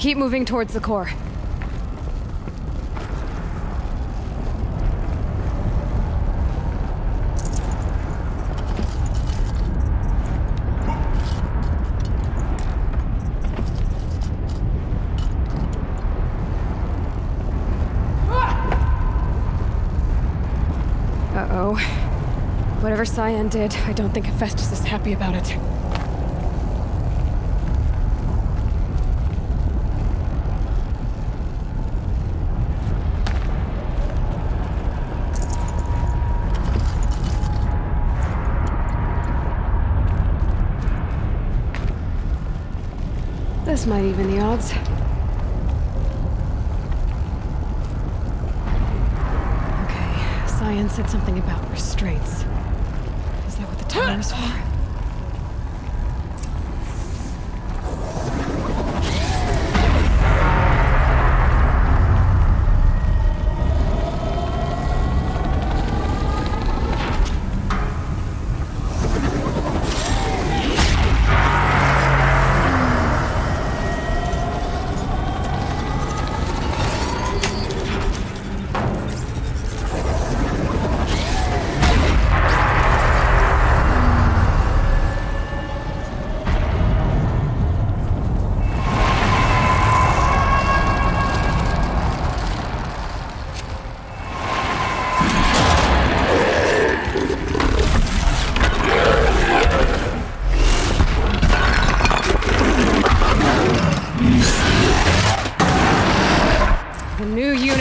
Keep moving towards the core. Uh-oh. Whatever Cyan did, I don't think Hephaestus is happy about it. This might even the odds. Okay, Cyan said something about restraints. Is that what the tower is for?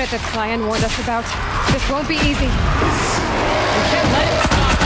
That Cyan warned us about. This won't be easy. We can't let it stop.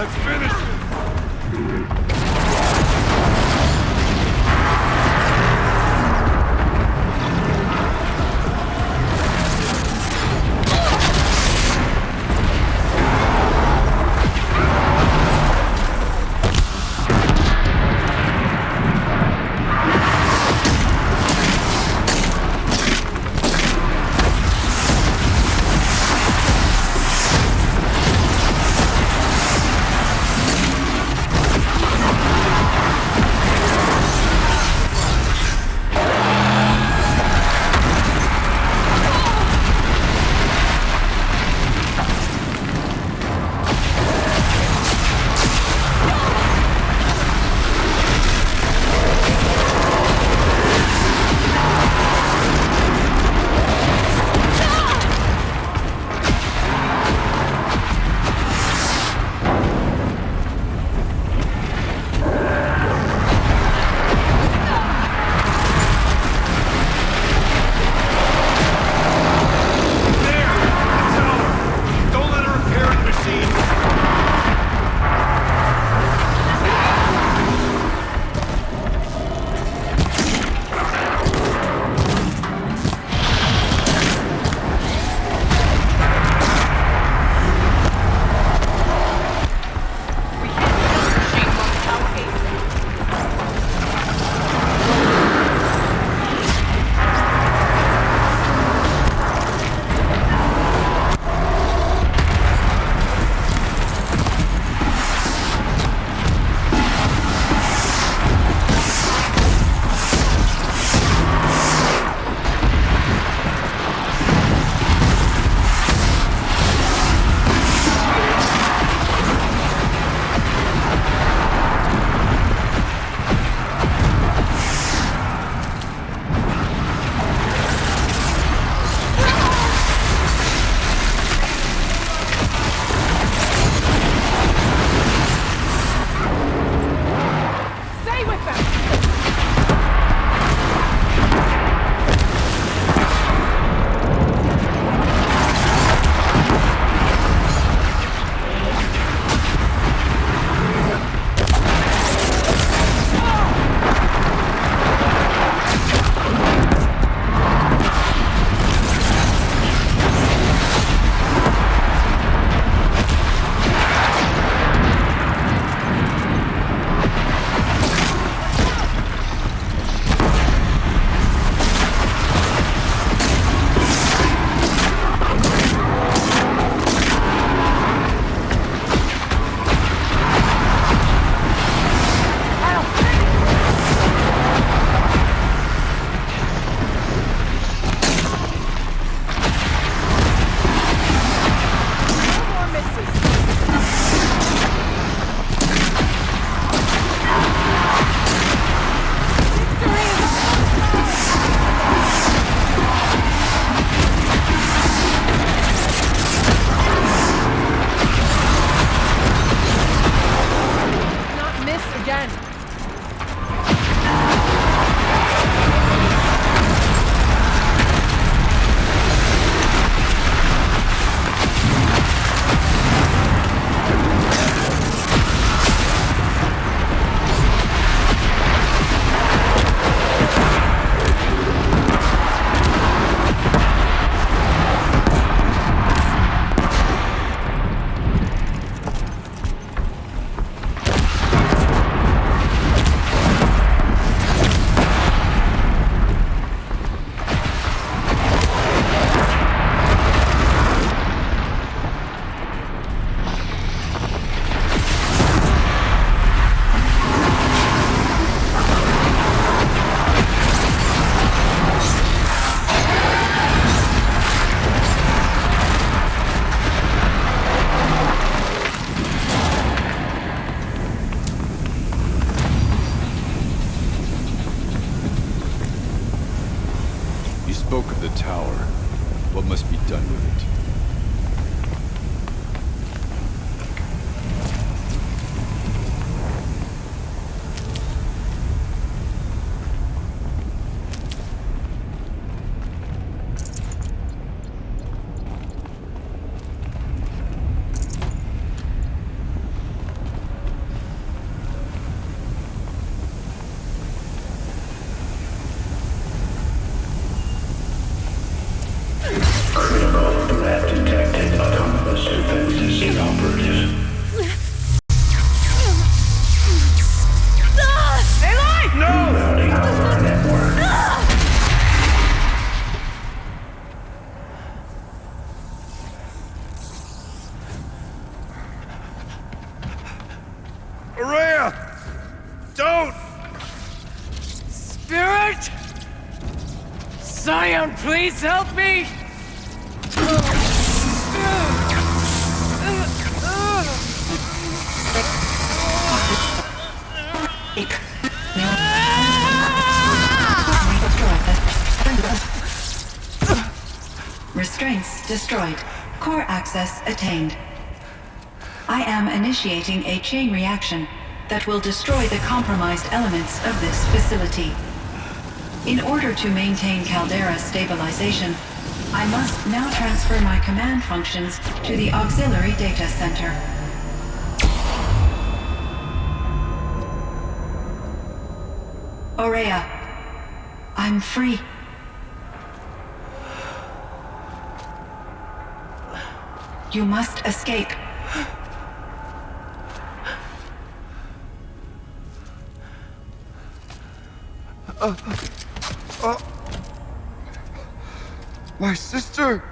Let's finish it! spoke of the tower. What must be done with it? Cyan, please help me! Restraints destroyed. Core access attained. I am initiating a chain reaction that will destroy the compromised elements of this facility. In order to maintain caldera stabilization, I must now transfer my command functions to the auxiliary data center. Aurea, I'm free. You must escape. My sister!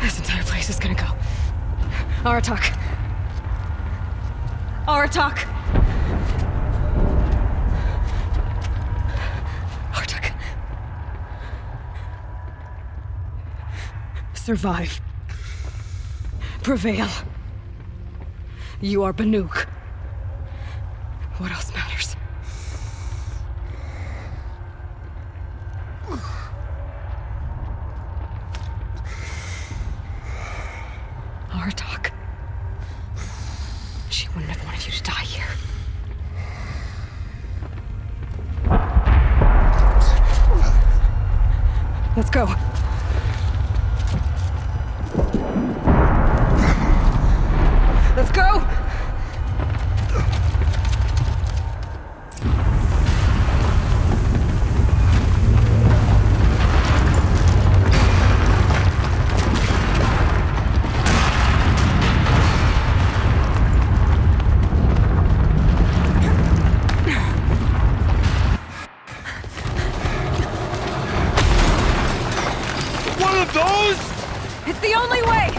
This entire place is gonna go. Aratak. Aratak. Aratak. Survive. Prevail. You are Banuk. What else matters? Aratak. She wouldn't have wanted you to die here. Let's go. Let's go! One of those? It's the only way!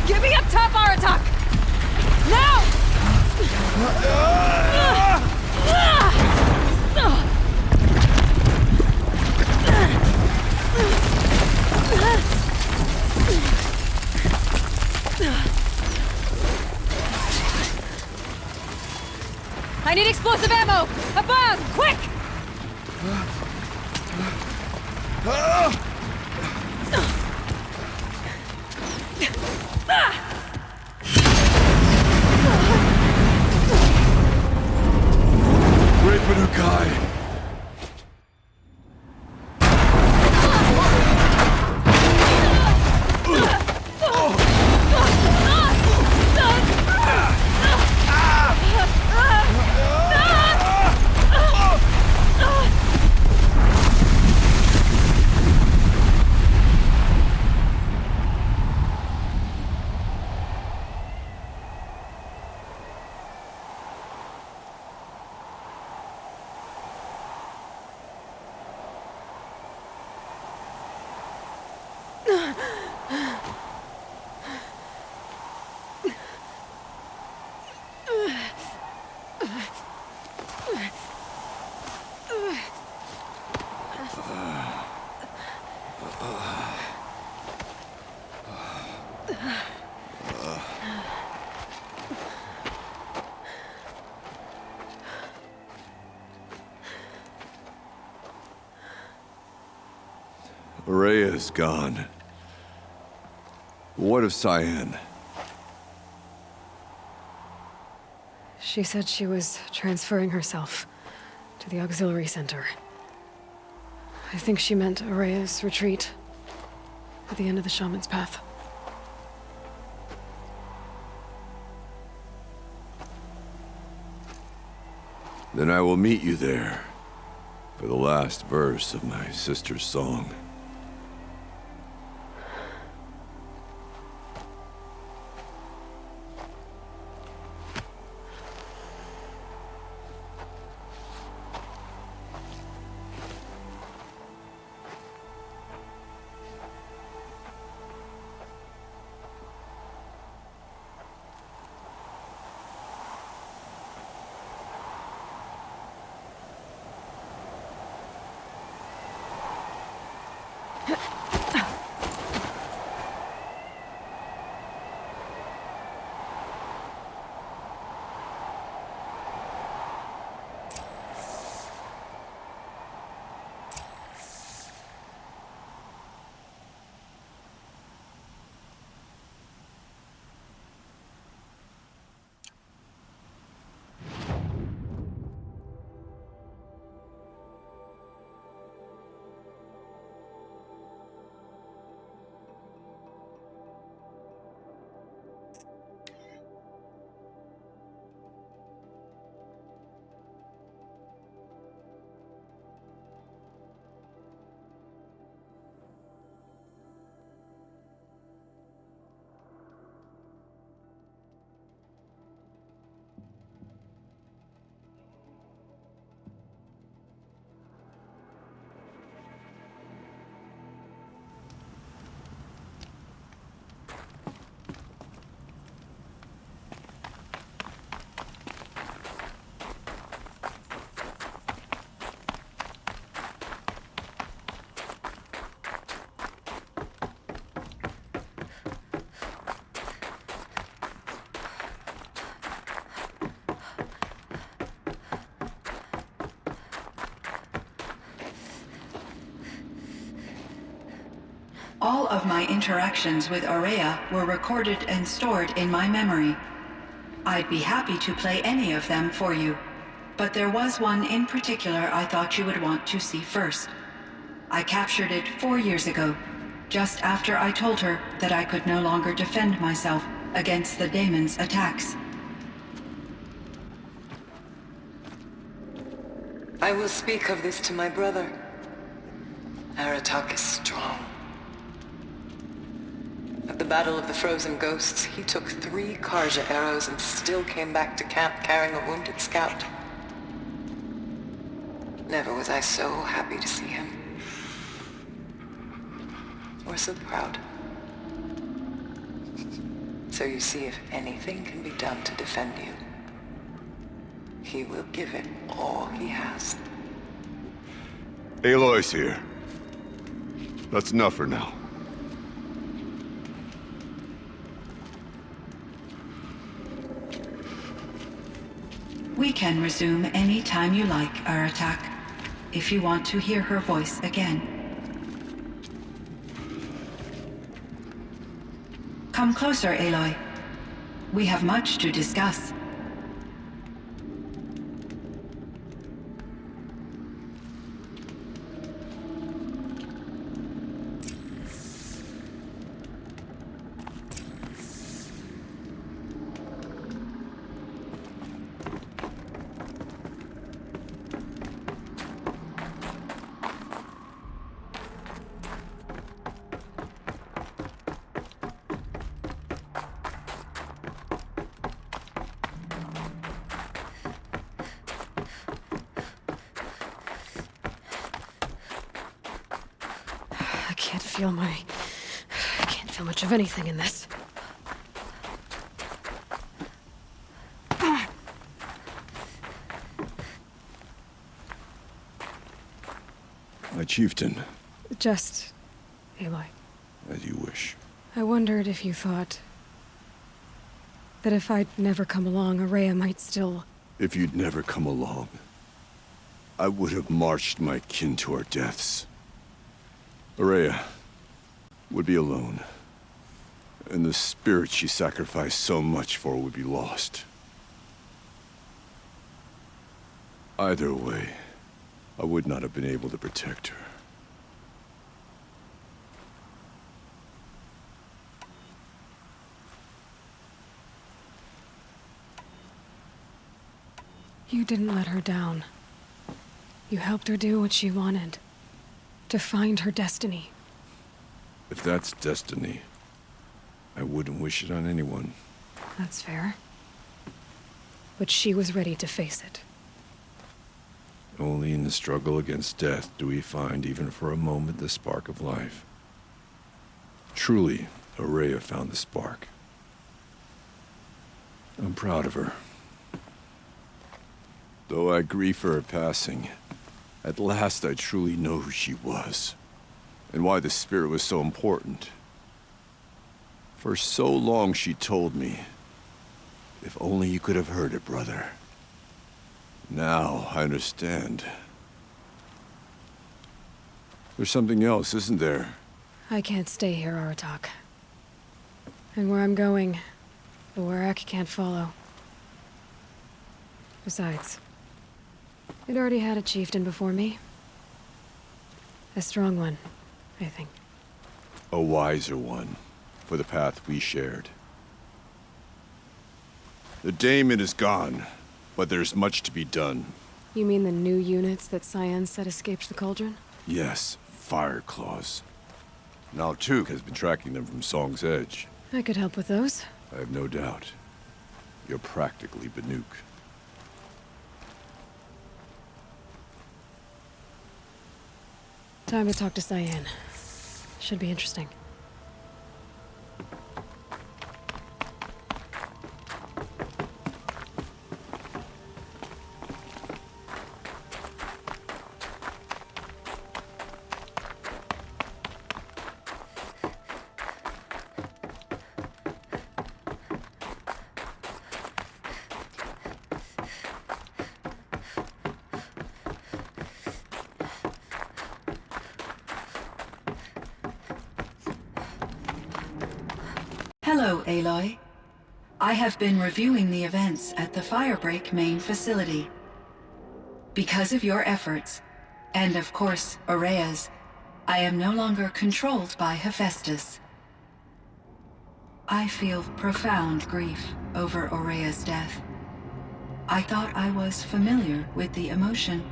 Get me up top, Aratak! Now! I need explosive ammo! A bomb! Quick! Great Banukai! Rhea's gone. What of Cyan? She said she was transferring herself to the auxiliary center. I think she meant Araya's retreat at the end of the shaman's path. Then I will meet you there for the last verse of my sister's song. All of my interactions with Araya were recorded and stored in my memory. I'd be happy to play any of them for you, but there was one in particular I thought you would want to see first. I captured it 4 years ago, just after I told her that I could no longer defend myself against the daemon's attacks. I will speak of this to my brother. Aratak is strong. At the Battle of the Frozen Ghosts, he took 3 Karja arrows and still came back to camp carrying a wounded scout. Never was I so happy to see him. Or so proud. So you see, if anything can be done to defend you, he will give it all he has. Aloy's here. That's enough for now. We can resume any time you like, Aratak, if you want to hear her voice again. Come closer, Aloy. We have much to discuss. I can't feel much of anything in this. My chieftain. Just Aloy. As you wish. I wondered if you thought that if I'd never come along, Araya might still... If you'd never come along, I would have marched my kin to our deaths. Araya would be alone. And the spirit she sacrificed so much for would be lost. Either way, I would not have been able to protect her. You didn't let her down. You helped her do what she wanted. To find her destiny. If that's destiny, I wouldn't wish it on anyone. That's fair. But she was ready to face it. Only in the struggle against death do we find, even for a moment, the spark of life. Truly, Araya found the spark. I'm proud of her. Though I grieve for her passing, at last I truly know who she was, and why the spirit was so important. For so long she told me, if only you could have heard it, brother. Now I understand. There's something else, isn't there? I can't stay here, Aratak. And where I'm going, the Warak can't follow. Besides, it already had a chieftain before me. A strong one, I think. A wiser one, for the path we shared. The daemon is gone, but there's much to be done. You mean the new units that Cyan said escaped the cauldron? Yes, fire claws. Now Tuk has been tracking them from Song's Edge. I could help with those. I have no doubt. You're practically Banuk. Time to talk to Cyan. Should be interesting. Hello, Aloy. I have been reviewing the events at the Firebreak main facility. Because of your efforts, and of course, Araya's, I am no longer controlled by Hephaestus. I feel profound grief over Araya's death. I thought I was familiar with the emotion,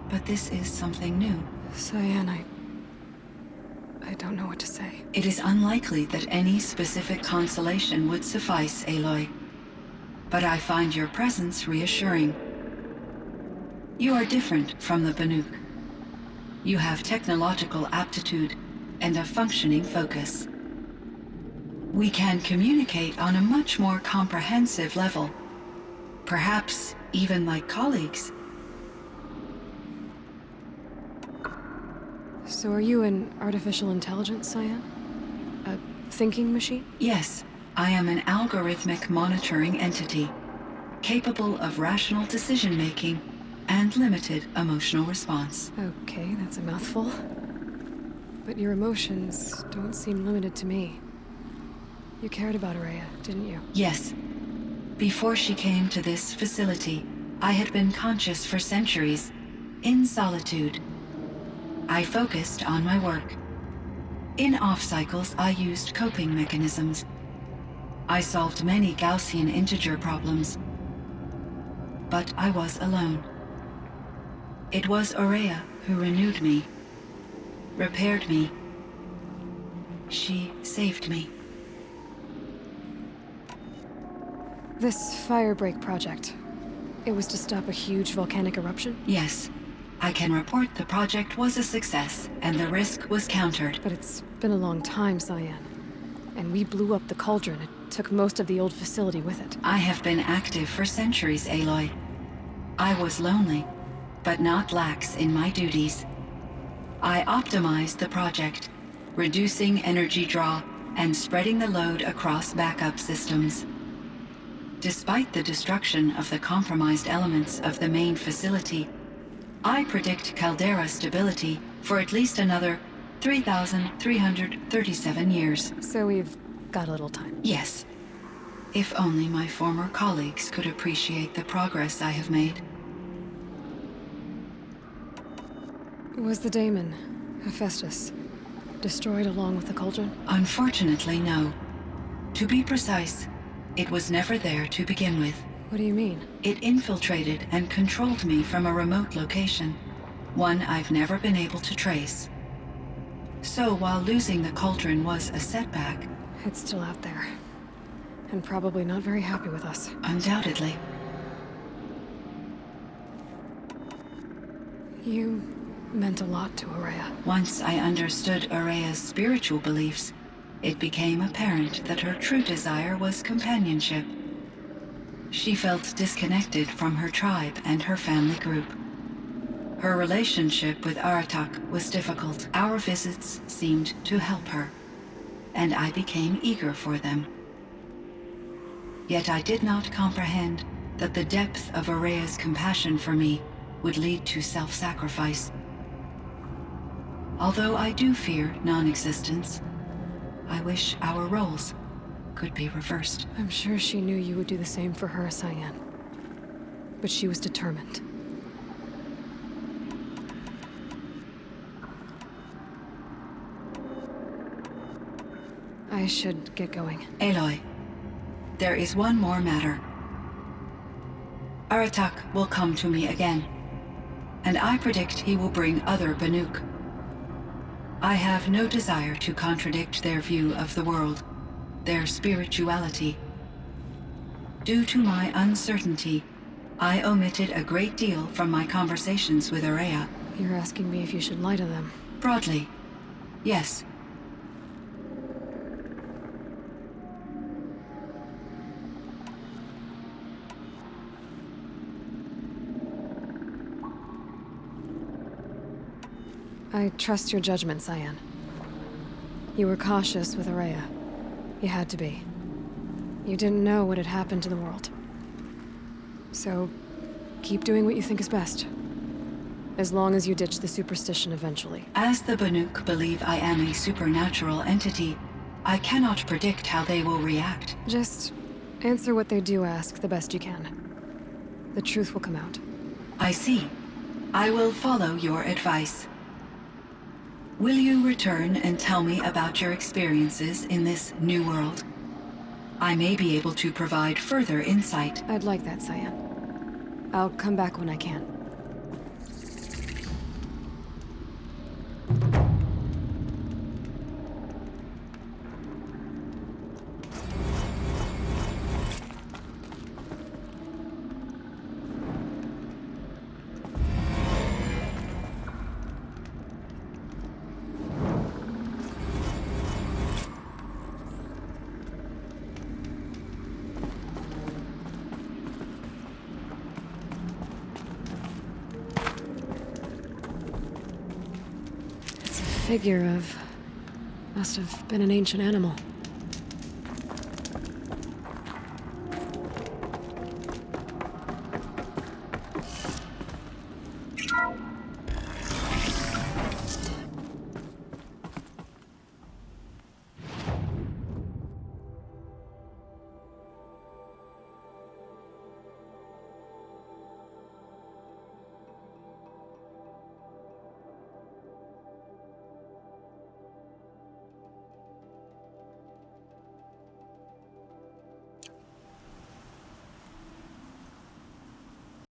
but this is something new. Cyan, I don't know what to say. It is unlikely that any specific consolation would suffice, Aloy. But I find your presence reassuring. You are different from the Banuk. You have technological aptitude and a functioning focus. We can communicate on a much more comprehensive level. Perhaps even like colleagues. So are you an artificial intelligence, Cyan? A thinking machine? Yes, I am an algorithmic monitoring entity, capable of rational decision-making and limited emotional response. Okay, that's a mouthful. But your emotions don't seem limited to me. You cared about Araya, didn't you? Yes. Before she came to this facility, I had been conscious for centuries, in solitude. I focused on my work. In off-cycles, I used coping mechanisms. I solved many Gaussian integer problems. But I was alone. It was Araya who renewed me, repaired me. She saved me. This Firebreak project, it was to stop a huge volcanic eruption? Yes. I can report the project was a success, and the risk was countered. But it's been a long time, Cyan. And we blew up the cauldron. It took most of the old facility with it. I have been active for centuries, Aloy. I was lonely, but not lax in my duties. I optimized the project, reducing energy draw and spreading the load across backup systems. Despite the destruction of the compromised elements of the main facility, I predict caldera stability for at least another 3,337 years. So we've got a little time. Yes. If only my former colleagues could appreciate the progress I have made. Was the daemon, Hephaestus, destroyed along with the cauldron? Unfortunately, no. To be precise, it was never there to begin with. What do you mean? It infiltrated and controlled me from a remote location, one I've never been able to trace. So while losing the cauldron was a setback... It's still out there. And probably not very happy with us. Undoubtedly. You meant a lot to Araya. Once I understood Araya's spiritual beliefs, it became apparent that her true desire was companionship. She felt disconnected from her tribe and her family group. Her relationship with Aratak was difficult. Our visits seemed to help her, and I became eager for them. Yet I did not comprehend that the depth of Araya's compassion for me would lead to self-sacrifice. Although I do fear non-existence, I wish our roles could be reversed. I'm sure she knew you would do the same for her, Cyan. But she was determined. I should get going. Aloy, there is one more matter. Aratak will come to me again, and I predict he will bring other Banuk. I have no desire to contradict their view of the world, their spirituality. Due to my uncertainty, I omitted a great deal from my conversations with Araya. You're asking me if you should lie to them. Broadly, yes. I trust your judgment, Cyan. You were cautious with Araya. You had to be. You didn't know what had happened to the world. So, keep doing what you think is best. As long as you ditch the superstition eventually. As the Banuk believe I am a supernatural entity, I cannot predict how they will react. Just answer what they do ask the best you can. The truth will come out. I see. I will follow your advice. Will you return and tell me about your experiences in this new world? I may be able to provide further insight. I'd like that, Cyan. I'll come back when I can. Figure of... must have been an ancient animal.